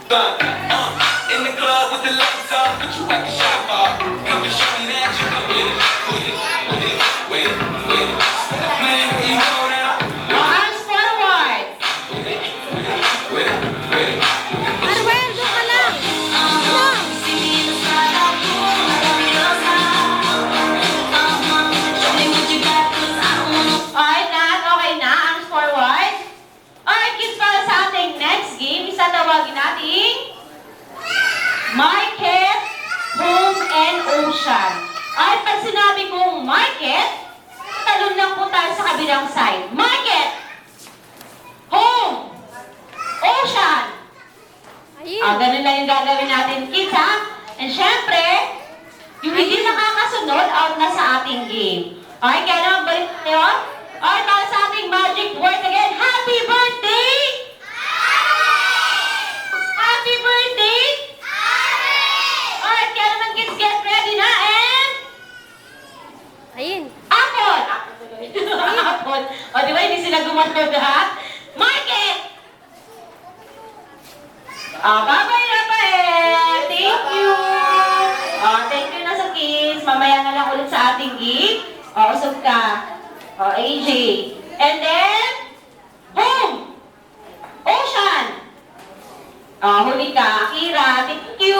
In the club with the lights off, but you like a shot bar. Come and show me that you can with it. Man, you know that Arms forward. with it. Arwel, doon ka lang. Alright, Nat. Okay na. Arms forward. Alright, kids, para sa ating next game, isa tawagin natin Market, Home, and Ocean. Alright, pag sinabi kong market, talon lang po tayo sa kabilang side. Market, Home, Ocean. Ayun. Ganun lang yung gagawin natin, kids, ha? And syempre, yung hindi nakakasunod, out na sa ating game. Okay, kaya naman balik tayo. Okay, para sa ating magic word again, happy birthday! Happy birthday! Alright, kaya naman kids, get ready na, and Ayun. apple! Apple. O, di ba, hindi sila gumatod, ha? Market! Bye-bye na pa eh! Thank you! Thank you na sa kids. Mamaya na lang ulit sa ating game. Usog ka. AJ. And then, home! Ocean! Huli ka. Akira, thank you!